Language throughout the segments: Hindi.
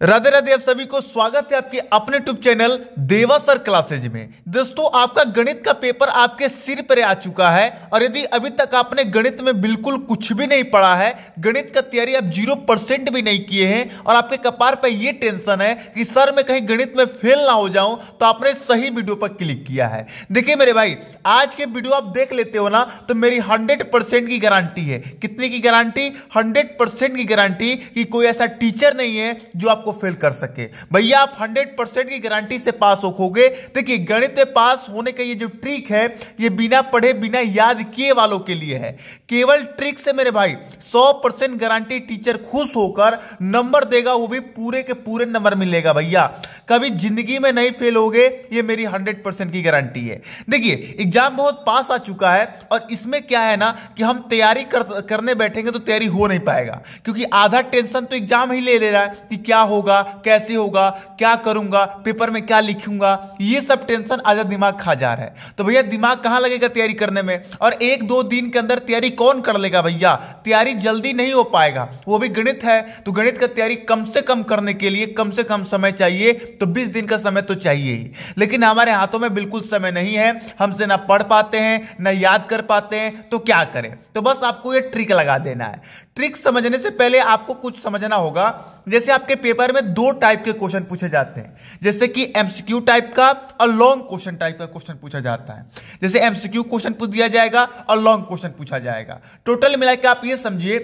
राधे राधे। आप सभी को स्वागत है आपके अपने यूट्यूब चैनल देवा सर क्लासेज में। दोस्तों, आपका गणित का पेपर आपके सिर पर आ चुका है और यदि अभी तक आपने गणित में बिल्कुल कुछ भी नहीं पढ़ा है, गणित का तैयारी आप 0% भी नहीं किए हैं और आपके कपार पर यह टेंशन है कि सर मैं कहीं गणित में फेल ना हो जाऊं, तो आपने सही वीडियो पर क्लिक किया है। देखिए मेरे भाई, आज के वीडियो आप देख लेते हो ना, तो मेरी 100% की गारंटी है। कितने की गारंटी? 100% की गारंटी कि कोई ऐसा टीचर नहीं है जो आपको फेल कर सके। भैया आप 100% की गारंटी से पास होगे। देखिए, गणित में पास होने का ये जो ट्रिक है, ये बिना पढ़े बिना याद किए वालों के लिए है। केवल ट्रिक से मेरे भाई 100% गारंटी, टीचर खुश होकर नंबर देगा, वो भी पूरे के पूरे नंबर मिलेगा। भैया कभी जिंदगी में नहीं फेल होगे, ये मेरी 100% की गारंटी है। देखिए, एग्जाम बहुत पास आ चुका है और इसमें क्या है ना कि हम तैयारी करने बैठेंगे तो तैयारी हो नहीं पाएगा, क्योंकि आधा टेंशन तो एग्जाम ही ले रहा है कि क्या होगा, कैसे होगा, क्या करूंगा, पेपर में क्या लिखूंगा, ये सब टेंशन आधा दिमाग खा जा रहा है। तो भैया दिमाग कहां लगेगा तैयारी करने में? और एक दो दिन के अंदर तैयारी कौन कर लेगा? भैया तैयारी जल्दी नहीं हो पाएगा, वो भी गणित है। तो गणित का तैयारी कम से कम करने के लिए कम से कम समय चाहिए, तो 20 दिन का समय तो चाहिए ही। लेकिन हमारे हाथों में बिल्कुल समय नहीं है, हमसे ना पढ़ पाते हैं ना याद कर पाते हैं, तो क्या करें? तो बस आपको ये ट्रिक लगा देना है। ट्रिक समझने से पहले आपको कुछ समझना होगा। जैसे आपके पेपर में दो टाइप के क्वेश्चन पूछे जाते हैं, जैसे कि एमसीक्यू टाइप का और लॉन्ग क्वेश्चन टाइप का क्वेश्चन पूछा जाता है। जैसे एमसीक्यू क्वेश्चन पूछ दिया जाएगा और लॉन्ग क्वेश्चन पूछा जाएगा। टोटल मिलाकर आप ये समझिए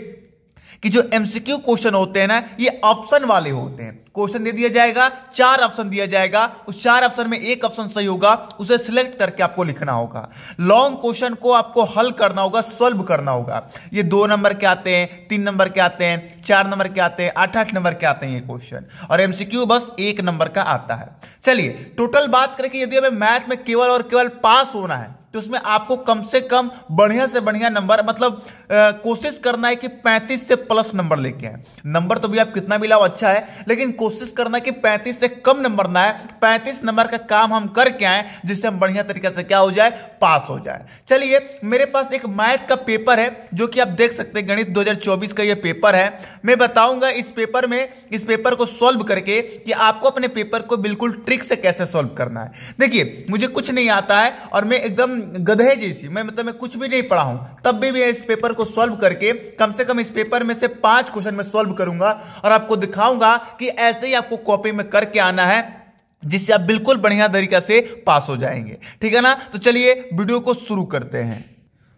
कि जो एमसीक्यू क्वेश्चन होते हैं ना, ये ऑप्शन वाले होते हैं। क्वेश्चन दे दिया जाएगा, 4 ऑप्शन दिया जाएगा, उस 4 ऑप्शन में एक ऑप्शन सही होगा, उसे सिलेक्ट करके आपको लिखना होगा। लॉन्ग क्वेश्चन को आपको हल करना होगा, सॉल्व करना होगा। ये 2 नंबर के आते हैं, 3 नंबर के आते हैं, 4 नंबर के आते हैं, 8-8 नंबर के आते हैं ये क्वेश्चन। और एमसीक्यू बस 1 नंबर का आता है। चलिए टोटल बात करें कि यदि हमें मैथ में केवल और केवल पास होना है, तो उसमें आपको कम से कम बढ़िया से बढ़िया नंबर, मतलब कोशिश करना है कि 35 से प्लस नंबर लेके आए। नंबर तो भी आप कितना भी लाओ अच्छा है, लेकिन कोशिश करना है कि 35 से कम नंबर ना आए। 35 नंबर का काम हम करके आए, जिससे हम बढ़िया तरीके से क्या हो जाए, पास हो जाए। चलिए, मेरे पास एक मैथ का पेपर है जो कि आप देख सकते हैं, गणित 2024 का ये पेपर है। मैं बताऊंगा इस पेपर को सॉल्व करके कि आपको अपने पेपर को बिल्कुल ट्रिक से कैसे सॉल्व करना है। देखिए, मुझे कुछ नहीं आता है और मैं एकदम गधे जैसी, मैं कुछ भी नहीं पढ़ा हूं, तब भी मैं इस पेपर को सॉल्व करके कम से कम इस पेपर में से 5 क्वेश्चन में सॉल्व करूंगा और आपको दिखाऊंगा कि ऐसे ही आपको कॉपी में करके आना है, जिससे आप बिल्कुल बढ़िया तरीके से पास हो जाएंगे। ठीक है ना? तो चलिए वीडियो को शुरू करते हैं।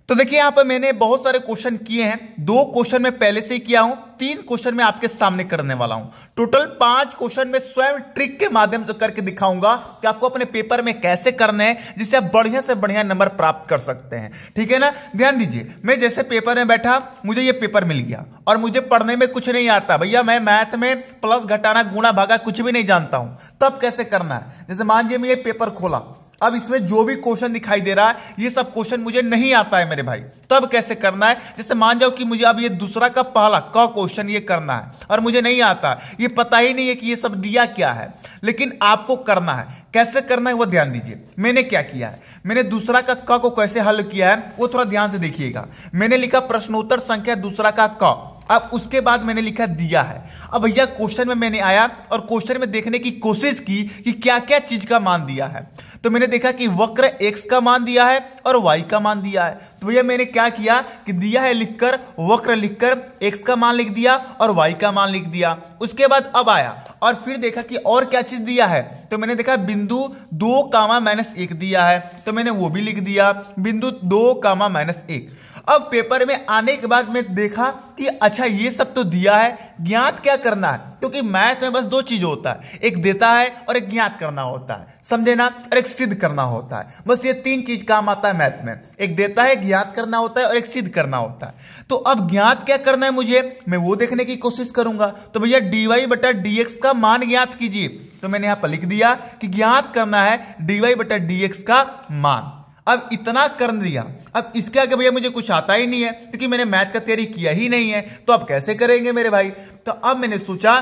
तो देखिए, यहां पर मैंने बहुत सारे क्वेश्चन किए हैं। 2 क्वेश्चन मैं पहले से ही किया हूं, 3 क्वेश्चन मैं आपके सामने करने वाला हूं। टोटल 5 क्वेश्चन मैं स्वयं ट्रिक के माध्यम से करके दिखाऊंगा कि आपको अपने पेपर में कैसे करने हैं, जिससे आप बढ़िया से बढ़िया नंबर प्राप्त कर सकते हैं। ठीक है ना? ध्यान दीजिए, मैं जैसे पेपर में बैठा, मुझे ये पेपर मिल गया और मुझे पढ़ने में कुछ नहीं आता। भैया मैं मैथ में प्लस घटाना गुणा भागा कुछ भी नहीं जानता हूं, तब कैसे करना है? जैसे मान लीजिए मैं ये पेपर खोला, अब इसमें जो भी क्वेश्चन दिखाई दे रहा है, ये सब क्वेश्चन मुझे नहीं आता है मेरे भाई, तो अब कैसे करना है? जैसे मान जाओ कि मुझे अब ये दूसरा का पहला का क्वेश्चन ये करना है और मुझे नहीं आता, ये पता ही नहीं है कि ये सब दिया क्या है, लेकिन आपको करना है। कैसे करना है वो ध्यान दीजिए। मैंने क्या किया है, मैंने दूसरा का क को कैसे हल किया है वो थोड़ा ध्यान से देखिएगा। मैंने लिखा प्रश्नोत्तर संख्या दूसरा का क, अब उसके बाद मैंने लिखा दिया है। अब भैया क्वेश्चन में मैंने आया और क्वेश्चन में देखने की कोशिश की कि क्या क्या चीज का मान दिया है। तो मैंने देखा कि वक्र x का मान दिया है और y का मान दिया है। तो भैया मैंने क्या किया कि दिया है लिखकर, वक्र लिखकर x का मान लिख दिया और y का मान लिख दिया। उसके बाद अब आया और फिर देखा कि और क्या चीज दिया है, तो मैंने देखा बिंदु 2, -1 दिया है, तो मैंने वो भी लिख दिया, बिंदु 2, -1। अब पेपर में आने के बाद मैं देखा कि अच्छा ये सब तो दिया है, ज्ञात क्या करना है? क्योंकि मैथ में बस 2 चीज होता है, एक देता है और एक ज्ञात करना होता है, समझे ना? और एक सिद्ध करना होता है। बस ये 3 चीज काम आता है मैथ में, एक देता है, ज्ञात करना होता है और एक सिद्ध करना होता है। तो अब ज्ञात क्या करना है मुझे, मैं वो देखने की कोशिश करूंगा। तो भैया dy/dx का मान ज्ञात कीजिए, तो मैंने यहां पर लिख दिया कि ज्ञात करना है dy/dx का मान। अब इतना कर दिया, अब इसके आगे भैया मुझे कुछ आता ही नहीं है, क्योंकि मैंने मैथ का तैयारी किया ही नहीं है, तो अब कैसे करेंगे मेरे भाई? तो अब मैंने सोचा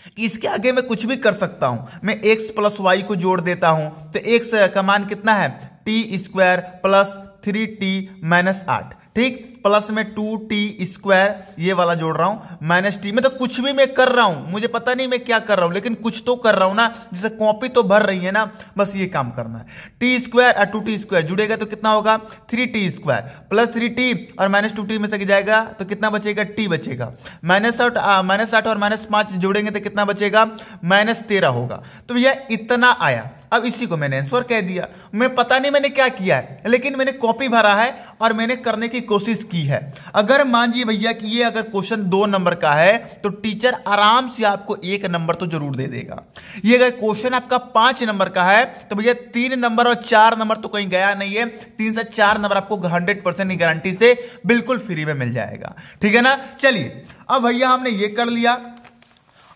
कि इसके आगे मैं कुछ भी कर सकता हूं। मैं x + y को जोड़ देता हूं, तो x का मान कितना है, t² + 3t - 8। ठीक, प्लस में 2t² ये वाला जोड़ रहा हूं माइनस टी। मैं तो कुछ भी मैं कर रहा हूं, मुझे पता नहीं मैं क्या कर रहा हूं, लेकिन कुछ तो कर रहा हूं ना, जैसे कॉपी तो भर रही है ना, बस ये काम करना है। t² और 2t² जुड़ेगा तो कितना होगा 3t² प्लस 3t और माइनस 2t में से जाएगा तो कितना बचेगा t बचेगा। -8 और -5 जोड़ेंगे तो कितना बचेगा -13 होगा। तो भैया इतना आया। अब इसी को मैंने आंसर कह दिया। मैं पता नहीं मैंने क्या किया है, लेकिन मैंने कॉपी भरा है और मैंने करने की कोशिश की है। अगर मान जी भैया कि ये अगर क्वेश्चन 2 नंबर का है तो टीचर आराम से आपको 1 नंबर तो जरूर दे देगा। ये अगर क्वेश्चन आपका 5 नंबर का है तो भैया 3 नंबर और 4 नंबर तो कहीं गया नहीं है, 3 से 4 नंबर आपको 100% की गारंटी से बिल्कुल फ्री में मिल जाएगा। ठीक है ना। चलिए अब भैया हमने ये कर लिया।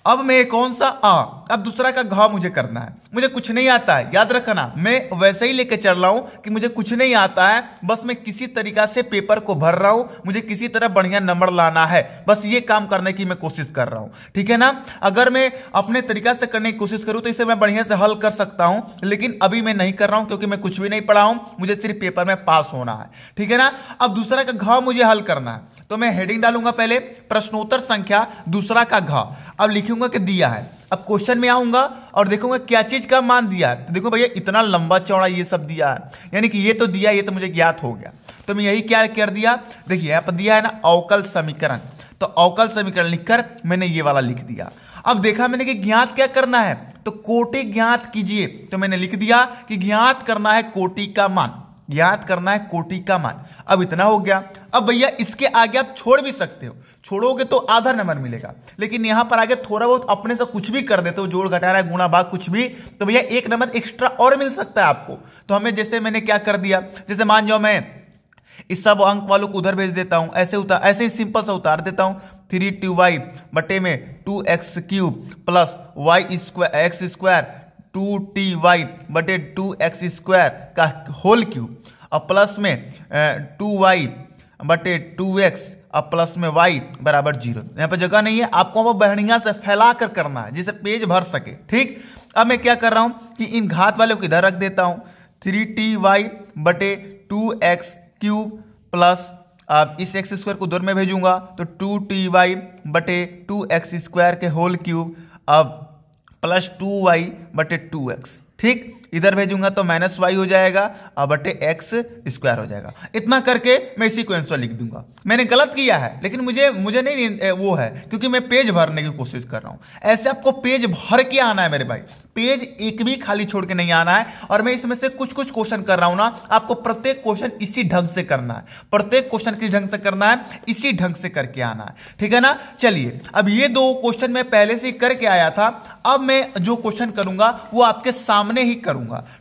अब मैं कौन सा अब दूसरा का घ मुझे करना है। मुझे कुछ नहीं आता है, याद रखना, मैं वैसे ही लेके चल रहा हूं कि मुझे कुछ नहीं आता है, बस मैं किसी तरीका से पेपर को भर रहा हूं, मुझे किसी तरह बढ़िया नंबर लाना है, बस ये काम करने की मैं कोशिश कर रहा हूं। ठीक है ना। अगर मैं अपने तरीका से करने की कोशिश करूं तो इसे मैं बढ़िया से हल कर सकता हूं, लेकिन अभी मैं नहीं कर रहा हूं क्योंकि मैं कुछ भी नहीं पढ़ा हूं, मुझे सिर्फ पेपर में पास होना है। ठीक है ना। अब दूसरा का घ मुझे हल करना है, तो मैं हेडिंग डालूंगा पहले प्रश्नोत्तर संख्या दूसरा का घ। अब लिखूंगा कि दिया है। अब क्वेश्चन में आऊंगा और देखूंगा क्या चीज का मान दिया है। तो देखो भैया इतना लंबा चौड़ा ये सब दिया है, यानी कि ये तो दिया, ये तो मुझे ज्ञात हो गया। तो मैं यही क्या कर दिया, देखिए यहाँ पर दिया है ना अवकल समीकरण, तो अवकल समीकरण लिखकर मैंने ये वाला लिख दिया। अब देखा मैंने कि ज्ञात क्या करना है, तो कोटि ज्ञात कीजिए, तो मैंने लिख दिया कि ज्ञात करना है कोटि का मान, ज्ञात करना है कोटि का मान। अब इतना हो गया। अब भैया इसके आगे आप छोड़ भी सकते हो, छोड़ोगे तो आधा नंबर मिलेगा, लेकिन यहां पर आगे थोड़ा बहुत अपने से कुछ भी कर देते हो, जोड़ घटाना गुणा भाग कुछ भी, तो भैया 1 नंबर एक्स्ट्रा और मिल सकता है आपको। तो हमें जैसे मैंने क्या कर दिया, जैसे मान जाओ मैं इस सब अंक वालों को उधर भेज देता हूं, ऐसे ही सिंपल सा उतार देता हूं। 3ty बटे में 2x³ प्लस x² 2ty बटे 2x² का होल क्यूब, अब प्लस में 2y बटे 2x, अब प्लस में y बराबर 0। यहाँ पर जगह नहीं है, आपको वो बढ़िया से फैला कर करना है जिससे पेज भर सके। ठीक। अब मैं क्या कर रहा हूं कि इन घात वाले को इधर रख देता हूं, 3ty बटे 2x³ प्लस, अब इस x² को दूर में भेजूंगा तो 2ty बटे 2x² के होल क्यूब, अब प्लस 2y बटे 2x। ठीक। इधर भेजूंगा तो -y हो जाएगा और बटे x² हो जाएगा। इतना करके मैं इसी को आंसर लिख दूंगा। मैंने गलत किया है, लेकिन मुझे नहीं वो है, क्योंकि मैं पेज भरने की कोशिश कर रहा हूं। ऐसे आपको पेज भर के आना है मेरे भाई, पेज एक भी खाली छोड़ के नहीं आना है। और मैं इसमें से कुछ क्वेश्चन कर रहा हूं ना, आपको प्रत्येक क्वेश्चन इसी ढंग से करना है, प्रत्येक क्वेश्चन किस ढंग से करना है, इसी ढंग से करके आना है। ठीक है ना। चलिए अब ये 2 क्वेश्चन मैं पहले से ही करके आया था, अब मैं जो क्वेश्चन करूंगा वो आपके सामने ही करूंगा।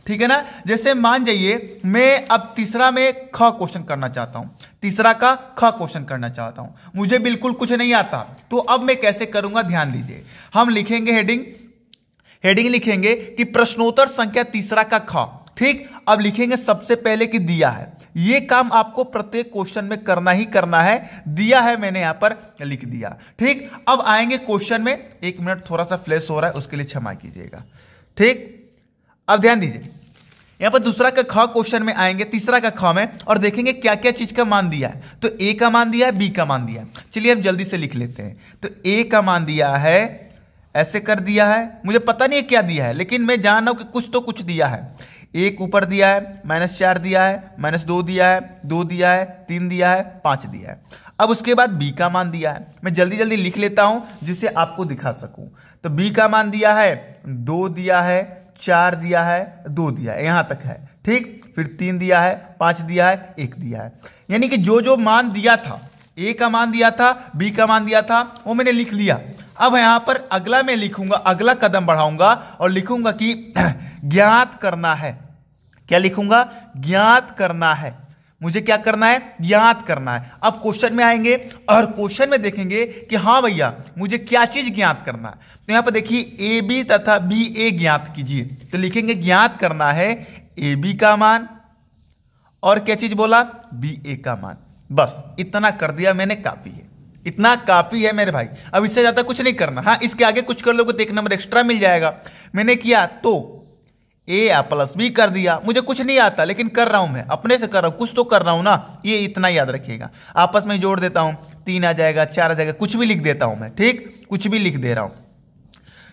ठीक है ना। जैसे मान जाइए मैं अब तीसरा में ख क्वेश्चन करना चाहता हूं, तीसरा का ख क्वेश्चन करना चाहता हूं, मुझे बिल्कुल कुछ नहीं आता, तो अब मैं कैसे करूंगा ध्यान दीजिए। हम लिखेंगे हेडिंग लिखेंगे कि प्रश्नोत्तर संख्या तीसरा का ख। ठीक। अब लिखेंगे सबसे पहले कि दिया है, ये काम आपको प्रत्येक क्वेश्चन में करना ही करना है, दिया है मैंने यहां पर लिख दिया। ठीक। अब आएंगे क्वेश्चन में, 1 मिनट थोड़ा सा फ्लैश हो रहा है, उसके लिए क्षमा कीजिएगा। ठीक। अब ध्यान दीजिए, यहां पर दूसरा का ख क्वेश्चन में आएंगे, तीसरा का ख में, और देखेंगे क्या क्या चीज का मान दिया है। तो ए का मान दिया है, बी का मान दिया है। चलिए हम जल्दी से लिख लेते हैं। तो ए का मान दिया है, ऐसे कर दिया है, मुझे पता नहीं है क्या दिया है, लेकिन मैं जान रहा हूं कि कुछ तो कुछ दिया है। 1 ऊपर दिया है, -4 दिया है, -2 दिया है, 2 दिया है, 3 दिया है, 5 दिया है। अब उसके बाद बी का मान दिया है, मैं जल्दी जल्दी लिख लेता हूं जिससे आपको दिखा सकूं। तो बी का मान दिया है, 2 दिया है, 4 दिया है, 2 दिया है, यहां तक है। ठीक। फिर 3 दिया है, 5 दिया है, 1 दिया है। यानी कि जो जो मान दिया था, ए का मान दिया था, बी का मान दिया था, वो मैंने लिख लिया। अब यहां पर अगला मैं लिखूंगा, अगला कदम बढ़ाऊंगा और लिखूंगा कि ज्ञात करना है। क्या लिखूंगा, ज्ञात करना है। मुझे क्या करना है, ज्ञात करना है। अब क्वेश्चन में आएंगे और क्वेश्चन में देखेंगे कि हाँ भैया मुझे क्या चीज ज्ञात करना है। तो यहां पर देखिए ए बी तथा बी ए ज्ञात कीजिए, तो लिखेंगे ज्ञात करना है ए बी का मान और क्या चीज बोला, बी ए का मान। बस इतना कर दिया मैंने, काफी है, इतना काफी है मेरे भाई। अब इससे ज्यादा कुछ नहीं करना। हाँ इसके आगे कुछ कर लोगे तो 1 नंबर एक्स्ट्रा मिल जाएगा। मैंने किया तो a प्लस बी कर दिया। मुझे कुछ नहीं आता लेकिन कर रहा हूं, मैं अपने से कर रहा हूं, कुछ तो कर रहा हूं ना, ये इतना याद रखिएगा। आपस में जोड़ देता हूं, 3 आ जाएगा, 4 आ जाएगा, कुछ भी लिख देता हूं मैं, ठीक, कुछ भी लिख दे रहा हूं,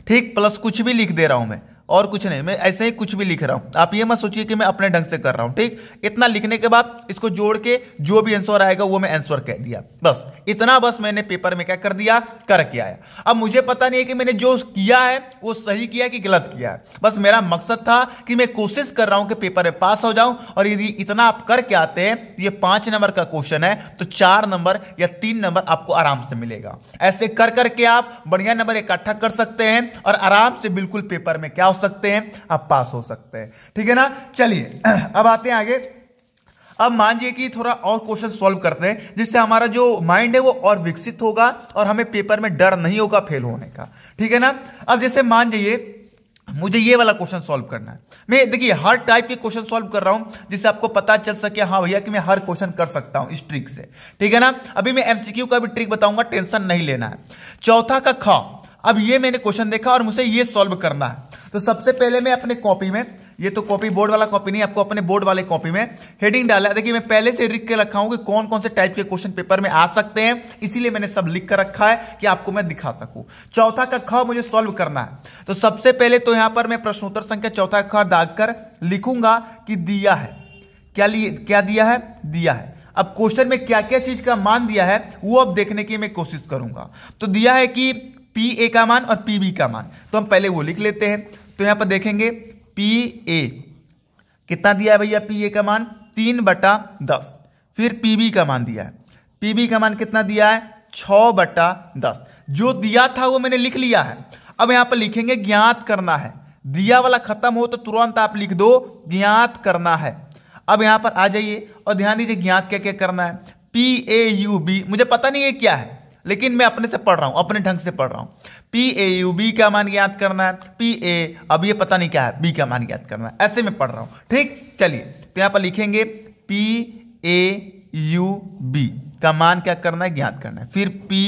ठीक, प्लस कुछ भी लिख दे रहा हूं मैं, और कुछ नहीं, मैं ऐसे ही कुछ भी लिख रहा हूं। आप ये मत सोचिए कि मैं अपने ढंग से कर रहा हूं, ठीक। इतना लिखने के बाद इसको जोड़ के जो भी आंसर आएगा वो मैं आंसर कह दिया, बस इतना, बस मैंने पेपर में क्या कर दिया, करके आया। अब मुझे पता नहीं है कि मैंने जो किया है वो सही किया कि गलत किया है, बस मेरा मकसद था कि मैं कोशिश कर रहा हूं कि पेपर में पास हो जाऊं। और यदि इतना आप करके आते हैं, ये 5 नंबर का क्वेश्चन है, तो 4 नंबर या 3 नंबर आपको आराम से मिलेगा। ऐसे कर करके आप बढ़िया नंबर इकट्ठा कर सकते हैं और आराम से बिल्कुल पेपर में क्या हो सकते हैं, आप पास हो सकते हैं, ठीक है ना। चलिए अब आते हैं आगे। अब मान लीजिए कि थोड़ा और क्वेश्चन सॉल्व करते हैं, जिससे हमारा जो माइंड है वो और विकसित होगा और हमें पेपर में डर नहीं होगा फेल होने का, ठीक है ना। अब जैसे मान जाइए मुझे ये वाला क्वेश्चन सॉल्व करना है। मैं देखिए हर टाइप के क्वेश्चन सॉल्व कर रहा हूं जिससे आपको पता चल सके, हाँ भैया कि मैं हर क्वेश्चन कर सकता हूं इस ट्रिक से, ठीक है ना। अभी मैं एमसीक्यू का भी ट्रिक बताऊंगा, टेंशन नहीं लेना है। चौथा का ख, अब ये मैंने क्वेश्चन देखा और मुझे ये सॉल्व करना है। तो सबसे पहले मैं अपने कॉपी में, ये तो कॉपी बोर्ड वाला कॉपी नहीं, आपको अपने बोर्ड वाले कॉपी में हेडिंग डाला है। देखिए मैं पहले से लिख के रखा हूं कि कौन कौन से टाइप के क्वेश्चन पेपर में आ सकते हैं, इसीलिए मैंने सब लिख कर रखा है कि आपको मैं दिखा सकूं। चौथा का ख मुझे सॉल्व करना है, तो सबसे पहले तो यहां पर मैं प्रश्नोत्तर संख्या चौथा का ख दाग कर लिखूंगा कि दिया है, क्या दिया है, दिया है। अब क्वेश्चन में क्या क्या चीज का मान दिया है वो अब देखने की मैं कोशिश करूंगा। तो दिया है कि पी ए का मान और पी बी का मान, तो हम पहले वो लिख लेते हैं। तो यहां पर देखेंगे पी ए कितना दिया है भैया, पी ए का मान 3/10। फिर पी बी का मान दिया है, पी बी का मान कितना दिया है, 6/10। जो दिया था वो मैंने लिख लिया है। अब यहां पर लिखेंगे ज्ञात करना है, दिया वाला खत्म हो तो तुरंत आप लिख दो ज्ञात करना है। अब यहां पर आ जाइए और ध्यान दीजिए ज्ञात क्या क्या करना है। पी ए यू बी मुझे पता नहीं है क्या है, लेकिन मैं अपने से पढ़ रहा हूं, अपने ढंग से पढ़ रहा हूं। पी ए यू बी का मान ज्ञात करना है, पी ए, अब ये पता नहीं क्या है, बी का मान ज्ञात करना है, ऐसे में पढ़ रहा हूं, ठीक। चलिए तो यहां पर लिखेंगे पी ए यू बी का मान क्या करना है, ज्ञात करना है। फिर पी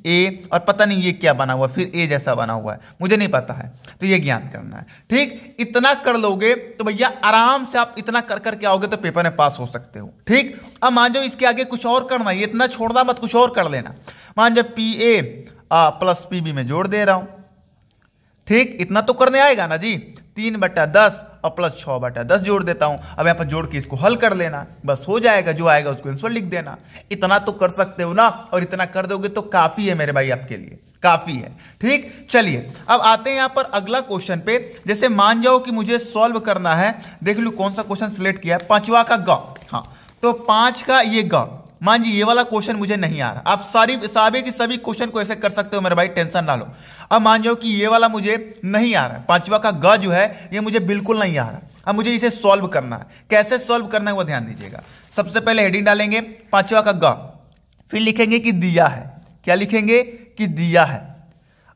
ए और पता नहीं ये क्या बना हुआ, फिर ए जैसा बना हुआ है, मुझे नहीं पता है, तो ये ज्ञात करना है, ठीक। इतना कर लोगे तो भैया आराम से आप इतना कर करके आओगे तो पेपर में पास हो सकते हो, ठीक। अब मान जाओ इसके आगे कुछ और करना है, इतना छोड़ना मत, कुछ और कर लेना। मान जाओ P A plus P B में जोड़ दे रहा हूं, ठीक, इतना तो करने आएगा ना जी। 3/10 और प्लस 6/10 जोड़ देता हूं। अब यहां पर जोड़ के इसको हल कर लेना, बस हो जाएगा, जो आएगा उसको आंसर लिख देना। इतना तो कर सकते हो ना, और इतना कर दोगे तो काफी है मेरे भाई, आपके लिए काफी है, ठीक। चलिए अब आते हैं यहां पर अगला क्वेश्चन पे। जैसे मान जाओ कि मुझे सॉल्व करना है, देख लो कौन सा क्वेश्चन सिलेक्ट किया है, 5वां का ग, हाँ तो 5 का ये ग। मान जी ये वाला क्वेश्चन मुझे नहीं आ रहा, आप सारे की सभी क्वेश्चन को ऐसे कर सकते हो मेरे भाई, टेंशन ना लो। अब मान जाओ कि ये वाला मुझे नहीं आ रहा है, 5वां का ग जो है ये मुझे बिल्कुल नहीं आ रहा। अब मुझे इसे सॉल्व करना है, कैसे सॉल्व करना है वो ध्यान दीजिएगा। सबसे पहले हेडिंग डालेंगे 5वां का ग, फिर लिखेंगे कि दिया है, क्या लिखेंगे कि दिया है।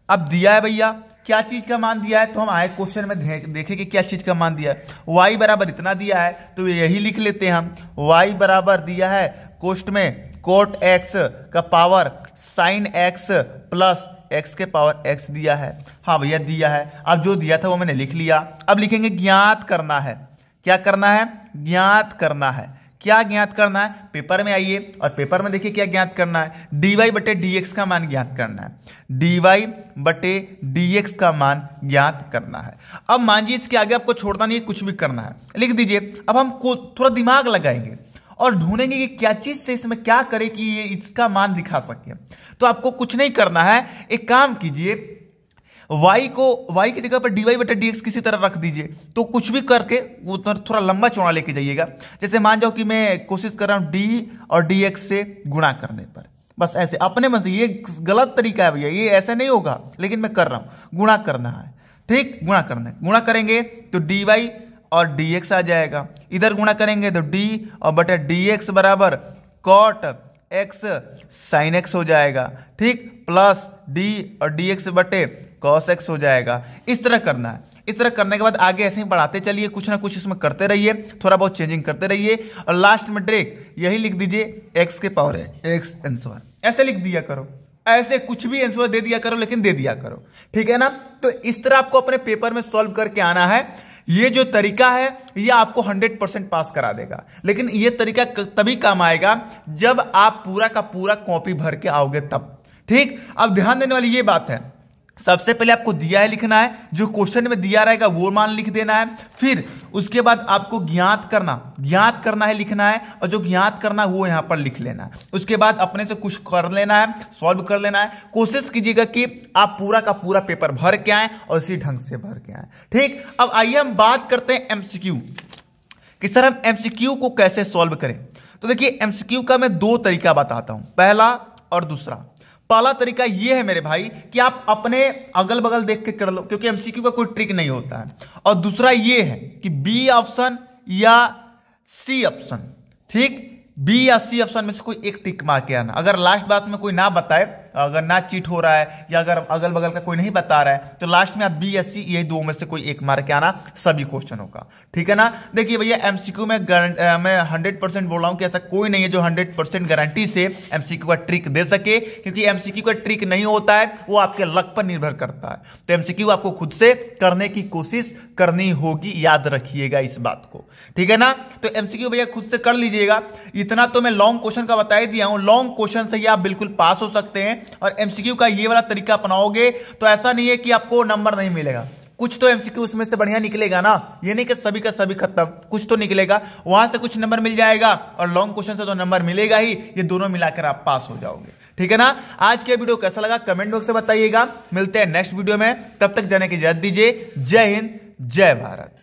अब दिया है भैया, क्या चीज का मान दिया है, तो हम आए क्वेश्चन में देखें कि क्या चीज का मान दिया है। y बराबर इतना दिया है, तो यही लिख लेते हैं हम। y बराबर दिया है कोष्ट में कोट x का power sine x plus x के पावर x दिया है। हाँ भैया दिया है, अब जो दिया था वो मैंने लिख लिया। अब लिखेंगे ज्ञात करना है, क्या करना है, ज्ञात करना है। क्या ज्ञात करना है, पेपर में आइए और पेपर में देखिए क्या ज्ञात करना है, dy/dx का मान ज्ञात करना है, dy/dx का मान ज्ञात करना है। अब मान लीजिए इसके आगे आपको छोड़ना नहीं है, कुछ भी करना है, लिख दीजिए। अब हम थोड़ा दिमाग लगाएंगे और ढूंढेंगे कि क्या चीज से इसमें क्या करे कि ये इसका मान दिखा सके। तो आपको कुछ नहीं करना है, एक काम कीजिए, y की जगह पर dy/dx किसी तरह रख दीजिए, तो कुछ भी करके वो थोड़ा लंबा चौड़ा लेके जाइएगा। जैसे मान जाओ कि मैं कोशिश कर रहा हूं d और dx से गुणा करने पर, बस ऐसे अपने मन से। ये गलत तरीका है भैया, ये ऐसे नहीं होगा, लेकिन मैं कर रहा हूं, गुणा करना है, ठीक, गुणा करना है। गुणा करेंगे तो dy और dx आ जाएगा, इधर गुणा करेंगे तो d और बटे dx बराबर cot x sin x हो जाएगा, ठीक, प्लस d और dx बटे cos x हो जाएगा। इस तरह करना है। इस तरह करने के बाद आगे ऐसे ही बढ़ाते चलिए, कुछ ना कुछ इसमें करते रहिए, थोड़ा बहुत चेंजिंग करते रहिए, और लास्ट में डायरेक्ट यही लिख दीजिए x के पावर है x आंसर, ऐसे लिख दिया करो, ऐसे कुछ भी आंसर दे दिया करो, लेकिन दे दिया करो, ठीक है ना। तो इस तरह आपको अपने पेपर में सॉल्व करके आना है ये जो तरीका है ये आपको 100% पास करा देगा, लेकिन ये तरीका तभी काम आएगा जब आप पूरा का पूरा कॉपी भर के आओगे तब। ठीक, अब ध्यान देने वाली ये बात है, सबसे पहले आपको दिया है लिखना है, जो क्वेश्चन में दिया रहेगा वो मान लिख देना है। फिर उसके बाद आपको ज्ञात करना है, लिखना है, और जो ज्ञात करना है वो यहां पर लिख लेना है। उसके बाद अपने से कुछ कर लेना है, सॉल्व कर लेना है। कोशिश कीजिएगा कि आप पूरा का पूरा पेपर भर के आए और इसी ढंग से भर के आए। ठीक, अब आइए हम बात करते हैं एमसीक्यू कि सर हम एमसीक्यू को कैसे सॉल्व करें। तो देखिए एमसीक्यू का मैं दो तरीका बताता हूं, पहला और दूसरा। पहला तरीका यह है मेरे भाई कि आप अपने अगल बगल देख के कर लो, क्योंकि एमसीक्यू का कोई ट्रिक नहीं होता है। और दूसरा यह है कि बी ऑप्शन या सी ऑप्शन, ठीक, बी या सी ऑप्शन में से कोई एक टिक मार के आना। अगर लास्ट बात में कोई ना बताए, अगर ना चीट हो रहा है या अगर अगल बगल का कोई नहीं बता रहा है, तो लास्ट में आप बी या सी यही दो में से कोई एक मार के आना सभी क्वेश्चनों का। ठीक है ना। देखिए भैया एमसीक्यू में मैं 100% बोल रहा हूं कि ऐसा कोई नहीं है जो 100% गारंटी से एमसीक्यू का ट्रिक दे सके, क्योंकि एमसीक्यू का ट्रिक नहीं होता है, वो आपके लक पर निर्भर करता है। तो एमसीक्यू आपको खुद से करने की कोशिश करनी होगी, याद रखिएगा इस बात को। ठीक है ना। तो एमसीक्यू भैया खुद से कर लीजिएगा। इतना तो मैं लॉन्ग क्वेश्चन का बता ही दिया हूं, लॉन्ग क्वेश्चन से ही आप बिल्कुल पास हो सकते हैं। और एमसीक्यू का ये वाला तरीका अपनाओगे तो ऐसा नहीं है कि आपको नंबर नहीं मिलेगा, कुछ तो एमसीक्यू उसमें से बढ़िया निकलेगा ना। ये नहीं कि सभी का सभी खत्म, कुछ तो निकलेगा, वहां से कुछ नंबर मिल जाएगा और लॉन्ग क्वेश्चन से तो नंबर मिलेगा ही। ये दोनों मिलाकर आप पास हो जाओगे। ठीक है ना। आज के वीडियो कैसा लगा कमेंट बॉक्स में बताइएगा। मिलते हैं नेक्स्ट वीडियो में, तब तक जाने की इजाजत दीजिए। जय हिंद, जय भारत।